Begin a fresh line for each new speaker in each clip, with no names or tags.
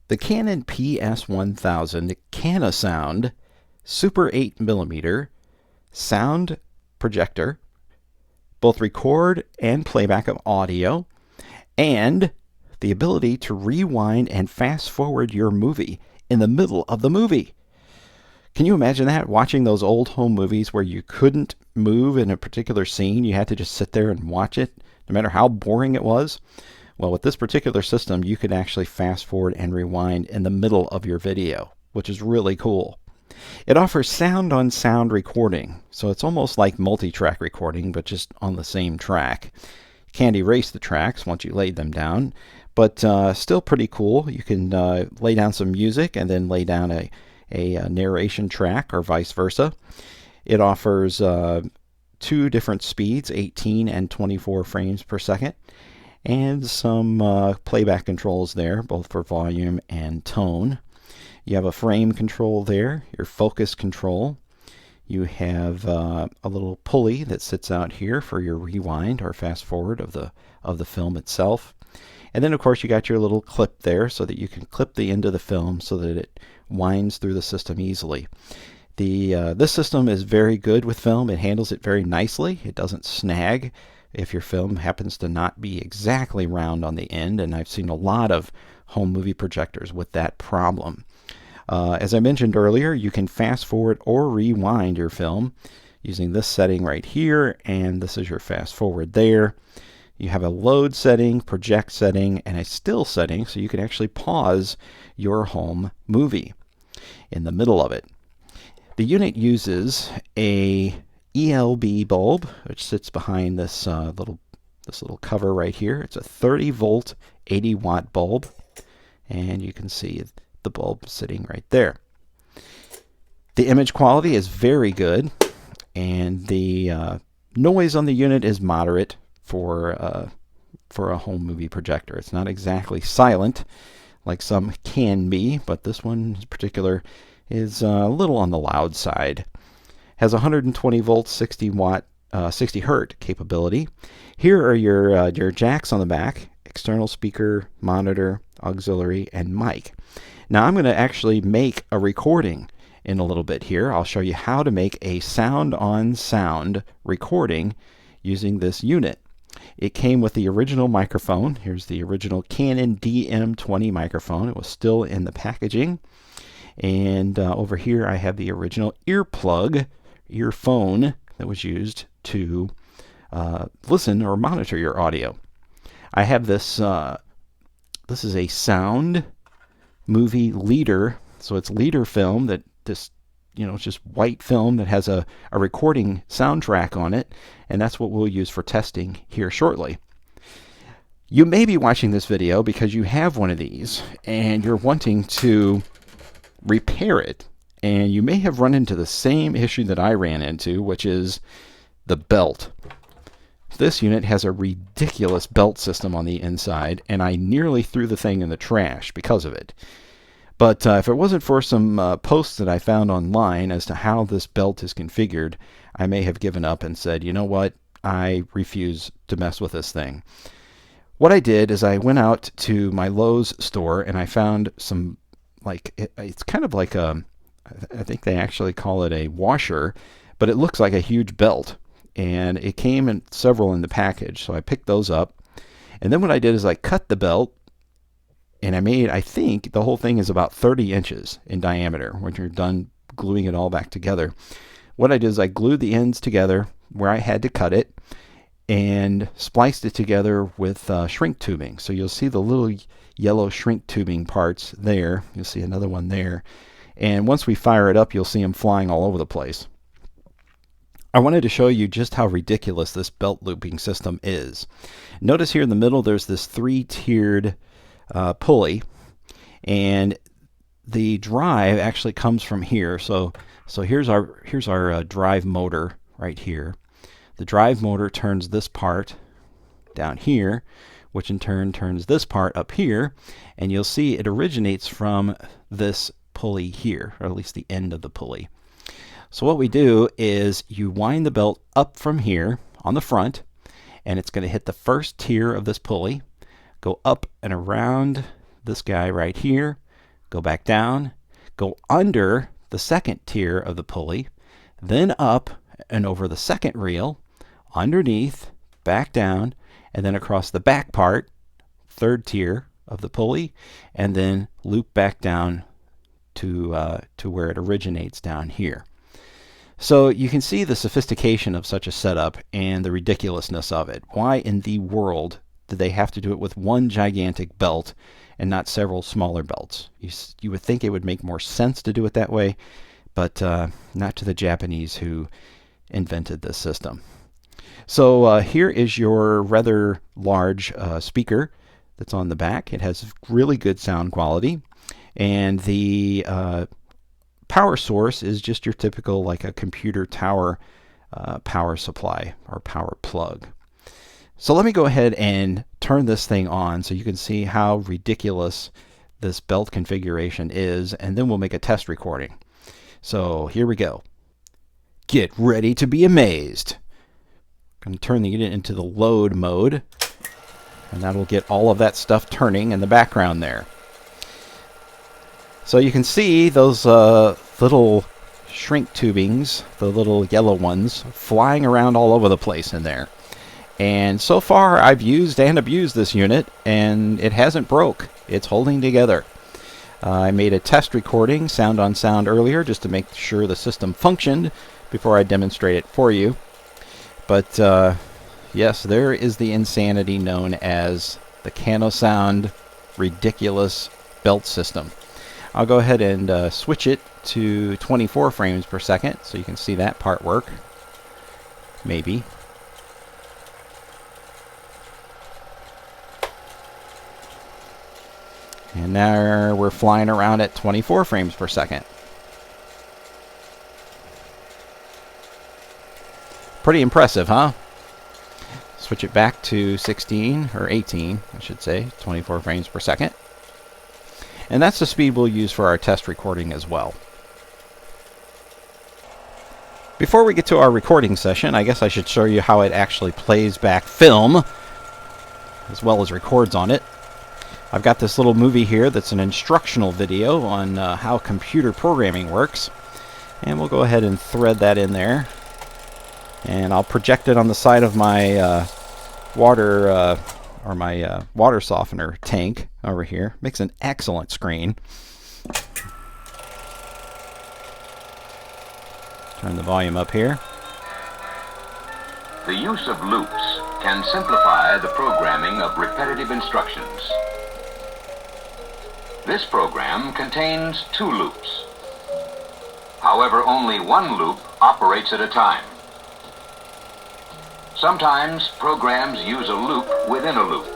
The Canon PS-1000 CanoSound Super 8mm sound projector, both record and playback of audio, and the ability to rewind and fast forward your movie in the middle of the movie. Can you imagine that? Watching those old home movies where you couldn't move in a particular scene, you had to just sit there and watch it, no matter how boring it was? Well, with this particular system, you could actually fast forward and rewind in the middle of your video, which is really cool. It offers sound-on-sound recording, so it's almost like multi-track recording, but just on the same track. You can't erase the tracks once you laid them down, but still pretty cool. You can lay down some music and then lay down a narration track or vice versa. It offers two different speeds, 18 and 24 frames per second, and some playback controls there, both for volume and tone. You have a frame control there, your focus control. You have a little pulley that sits out here for your rewind or fast forward of the film itself. And then of course you got your little clip there so that you can clip the end of the film so that it winds through the system easily. This system is very good with film. It handles it very nicely. It doesn't snag if your film happens to not be exactly round on the end, and I've seen a lot of home movie projectors with that problem. As I mentioned earlier, you can fast forward or rewind your film using this setting right here, and this is your fast forward there. You have a load setting, project setting, and a still setting, so you can actually pause your home movie in the middle of it. The unit uses a ELB bulb, which sits behind this little cover right here. It's a 30 volt, 80 watt bulb, and you can see the bulb sitting right there. The image quality is very good, and the noise on the unit is moderate for a home movie projector. It's not exactly silent like some can be, but this one in particular is a little on the loud side. Has 120 volts, 60 watt, 60 hertz capability. Here are your jacks on the back: external speaker, monitor, auxiliary, and mic. Now I'm going to actually make a recording in a little bit here. I'll show you how to make a sound-on-sound recording using this unit. It came with the original microphone. Here's the original Canon DM20 microphone. It was still in the packaging. And over here I have the original earphone that was used to listen or monitor your audio. I have this, this is a sound movie leader, so it's leader film that this, it's just white film that has a recording soundtrack on it, and that's what we'll use for testing here shortly. You may be watching this video because you have one of these and you're wanting to repair it, and you may have run into the same issue that I ran into, which is the belt. This unit has a ridiculous belt system on the inside, and I nearly threw the thing in the trash because of it. But if it wasn't for some posts that I found online as to how this belt is configured, I may have given up and said, you know what, I refuse to mess with this thing. What I did is I went out to my Lowe's store and I found some, it's kind of like I think they actually call it a washer, but it looks like a huge belt. And it came in several in the package, so I picked those up. And then what I did is I cut the belt, and I think the whole thing is about 30 inches in diameter when you're done gluing it all back together. What I did is I glued the ends together where I had to cut it and spliced it together with shrink tubing. So you'll see the little yellow shrink tubing parts there. You'll see another one there. And once we fire it up, you'll see them flying all over the place. I wanted to show you just how ridiculous this belt looping system is. Notice here in the middle there's this three-tiered pulley, and the drive actually comes from here. So here's our drive motor right here. The drive motor turns this part down here, which in turn turns this part up here, and you'll see it originates from this pulley here, or at least the end of the pulley. So what we do is you wind the belt up from here on the front, and it's going to hit the first tier of this pulley, go up and around this guy right here, go back down, go under the second tier of the pulley, then up and over the second reel, underneath, back down, and then across the back part, third tier of the pulley, and then loop back down to where it originates down here. So you can see the sophistication of such a setup and the ridiculousness of it. Why in the world did they have to do it with one gigantic belt and not several smaller belts? You would think it would make more sense to do it that way, but not to the Japanese who invented this system. So here is your rather large speaker that's on the back. It has really good sound quality, and the power source is just your typical, like a computer tower power supply or power plug. So let me go ahead and turn this thing on so you can see how ridiculous this belt configuration is, and then we'll make a test recording. So here we go. Get ready to be amazed. I'm going to turn the unit into the load mode, and that'll get all of that stuff turning in the background there. So you can see those little shrink tubings, the little yellow ones, flying around all over the place in there. And so far I've used and abused this unit, and it hasn't broke. It's holding together. I made a test recording, sound on sound, earlier just to make sure the system functioned before I demonstrate it for you. But yes, there is the insanity known as the CanoSound ridiculous belt system. I'll go ahead and switch it to 24 frames per second so you can see that part work. Maybe. And now we're flying around at 24 frames per second. Pretty impressive, huh? Switch it back to 16, or 18, I should say, 24 frames per second. And that's the speed we'll use for our test recording as well. Before we get to our recording session, I guess I should show you how it actually plays back film, as well as records on it. I've got this little movie here that's an instructional video on how computer programming works. And we'll go ahead and thread that in there. And I'll project it on the side of my water softener tank over here. Makes an excellent screen. Turn the volume up here.
The use of loops can simplify the programming of repetitive instructions. This program contains 2 loops. However, only one loop operates at a time. Sometimes programs use a loop within a loop.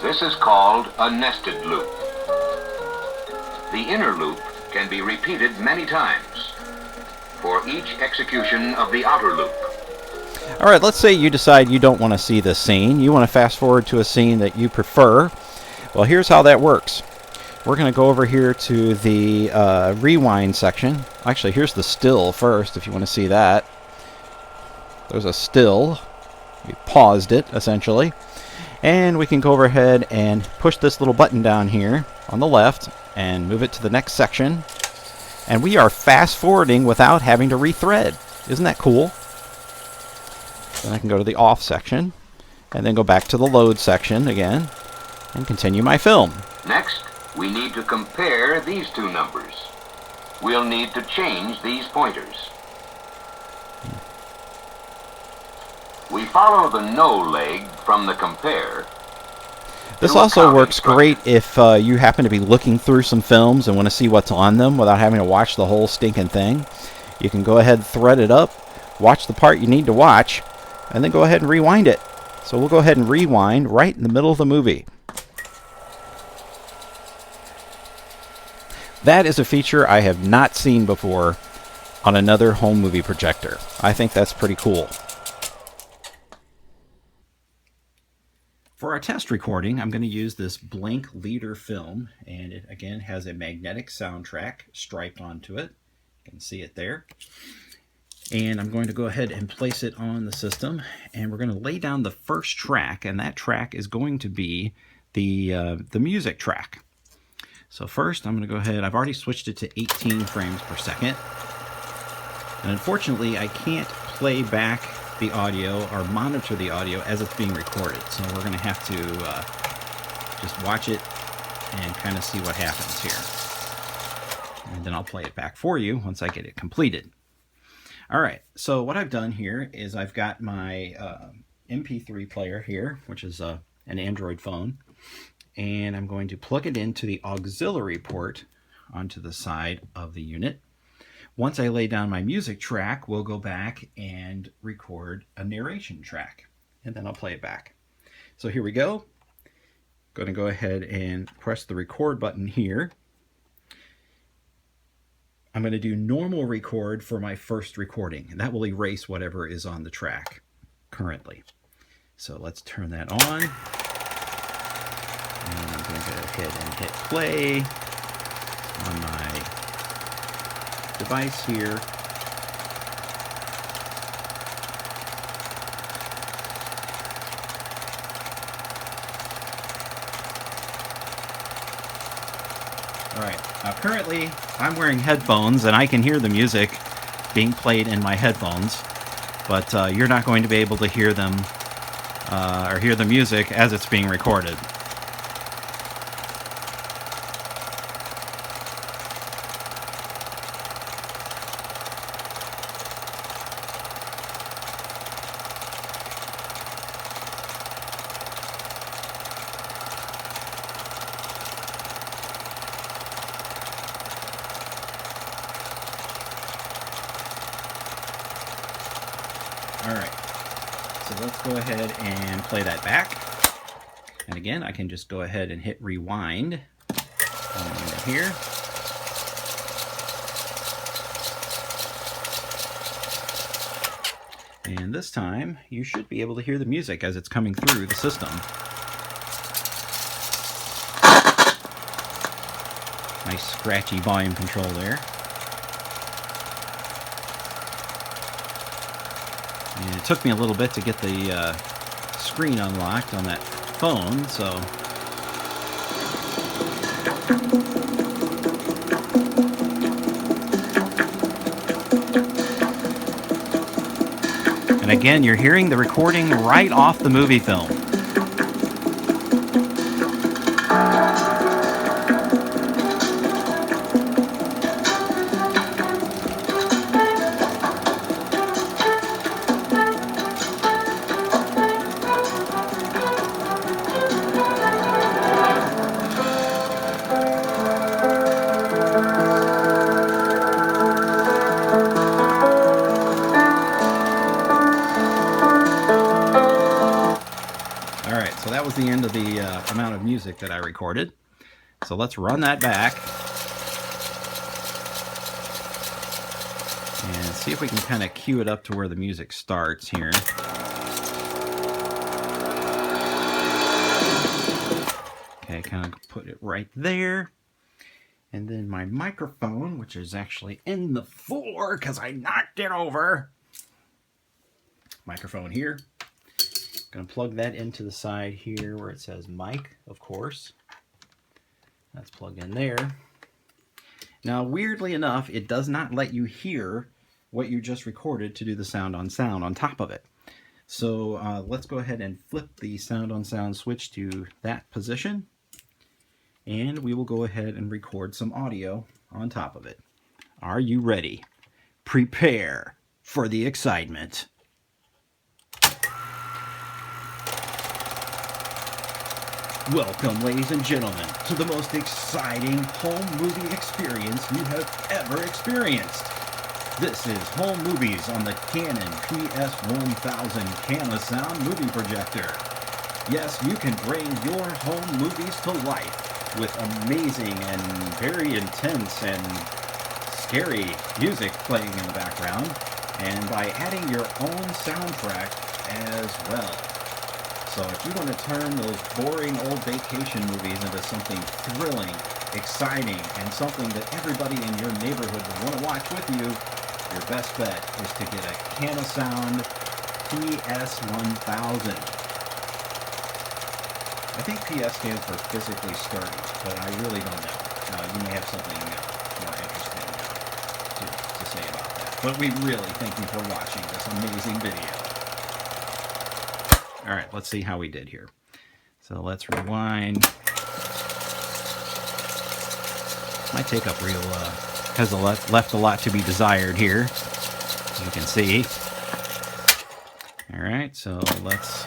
This is called a nested loop. The inner loop can be repeated many times for each execution of the outer loop.
Alright, let's say you decide you don't want to see this scene. You want to fast forward to a scene that you prefer. Well, here's how that works. We're going to go over here to the rewind section. Actually, here's the still first, if you want to see that. There's a still. We paused it, essentially. And we can go overhead and push this little button down here on the left and move it to the next section. And we are fast forwarding without having to rethread. Isn't that cool? Then I can go to the off section and then go back to the load section again and continue my film.
Next, we need to compare these 2 numbers. We'll need to change these pointers. We follow the no leg from the compare.
This also works great if you happen to be looking through some films and want to see what's on them without having to watch the whole stinking thing. You can go ahead, thread it up, watch the part you need to watch, and then go ahead and rewind it. So we'll go ahead and rewind right in the middle of the movie. That is a feature I have not seen before on another home movie projector. I think that's pretty cool. For our test recording, I'm going to use this blank leader film, and it again has a magnetic soundtrack striped onto it. You can see it there. And I'm going to go ahead and place it on the system, and we're going to lay down the first track, and that track is going to be the music track. So first I'm going to go ahead, I've already switched it to 18 frames per second. And unfortunately I can't play back the audio or monitor the audio as it's being recorded. So we're going to have to just watch it and kind of see what happens here. And then I'll play it back for you once I get it completed. All right, so what I've done here is I've got my MP3 player here, which is an Android phone, and I'm going to plug it into the auxiliary port onto the side of the unit. Once I lay down my music track, we'll go back and record a narration track, and then I'll play it back. So here we go. Going to go ahead and press the record button here. I'm going to do normal record for my first recording, and that will erase whatever is on the track currently. So let's turn that on. And I'm going to go ahead and hit play on my device here. Alright, now currently I'm wearing headphones and I can hear the music being played in my headphones, but you're not going to be able to hear them or hear the music as it's being recorded. Alright, so let's go ahead and play that back. And again, I can just go ahead and hit rewind here. And this time, you should be able to hear the music as it's coming through the system. Nice scratchy volume control there. And it took me a little bit to get the screen unlocked on that phone, so... And again, you're hearing the recording right off the movie film. Alright, so that was the end of the amount of music that I recorded. So let's run that back and see if we can kind of cue it up to where the music starts here. Okay, kind of put it right there. And then my microphone, which is actually in the floor because I knocked it over. Microphone here. Going to plug that into the side here where it says mic, of course. That's plugged in there. Now, weirdly enough, it does not let you hear what you just recorded to do the sound on sound on top of it. So let's go ahead and flip the sound on sound switch to that position. And we will go ahead and record some audio on top of it. Are you ready? Prepare for the excitement. Welcome, ladies and gentlemen, to the most exciting home movie experience you have ever experienced. This is Home Movies on the Canon PS-1000 CanoSound movie projector. Yes, you can bring your home movies to life with amazing and very intense and scary music playing in the background, and by adding your own soundtrack as well. So if you want to turn those boring old vacation movies into something thrilling, exciting, and something that everybody in your neighborhood will want to watch with you, your best bet is to get a CanoSound PS-1000. I think PS stands for physically sturdy, but I really don't know. you may have something more interesting to say about that. But we really thank you for watching this amazing video. All right, let's see how we did here. So let's rewind. My take-up reel has left a lot to be desired here, as you can see. All right, so let's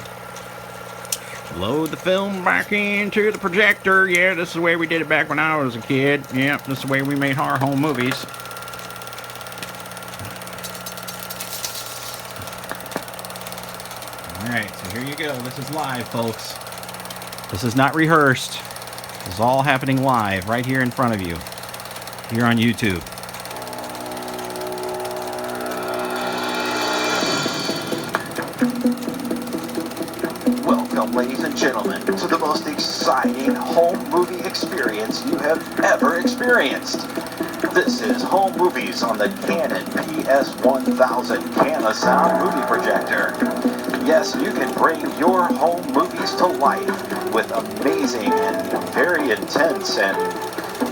load the film back into the projector. Yeah, this is the way we did it back when I was a kid. Yeah, this is the way we made our home movies. All right, so here you go. This is live, folks. This is not rehearsed. This is all happening live right here in front of you, here on YouTube.
Welcome, ladies and gentlemen, to the most exciting home movie experience you have ever experienced. This is Home Movies on the Canon PS-1000 CanoSound movie projector. Yes, you can bring your home movies to life with amazing and very intense and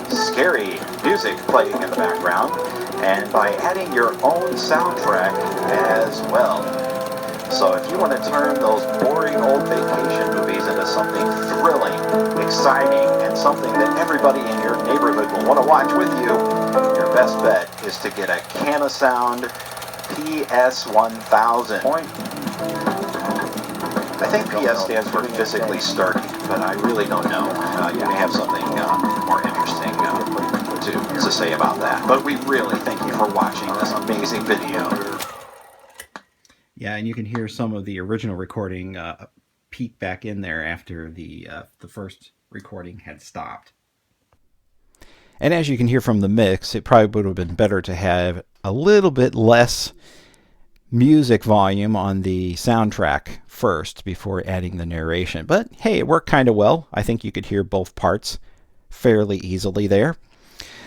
scary music playing in the background, and by adding your own soundtrack as well. So if you want to turn those boring old vacation movies into something thrilling, exciting, and something that everybody in your neighborhood will want to watch with you, your best bet is to get a CanoSound PS-1000. I think PS stands for physically sturdy, but I really don't know. You may have something more interesting to say about that. But we really thank you for watching this amazing video.
Yeah, and you can hear some of the original recording peek back in there after the first recording had stopped. And as you can hear from the mix, it probably would have been better to have a little bit less music volume on the soundtrack first before adding the narration. But hey, it worked kind of well. I think you could hear both parts fairly easily there.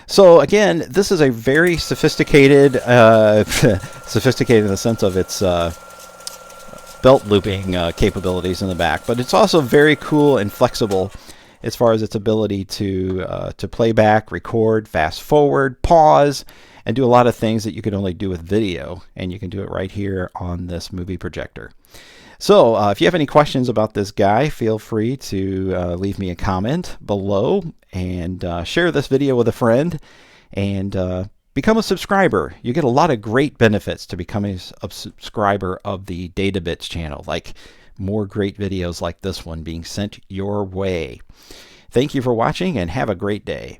So again, this is a very sophisticated, sophisticated in the sense of its belt looping capabilities in the back, but it's also very cool and flexible as far as its ability to play back, record, fast forward, pause, and do a lot of things that you could only do with video, and you can do it right here on this movie projector. So if you have any questions about this guy, feel free to leave me a comment below, and share this video with a friend, and become a subscriber. You get a lot of great benefits to becoming a subscriber of the Databits channel, like more great videos like this one being sent your way. Thank you for watching, and have a great day.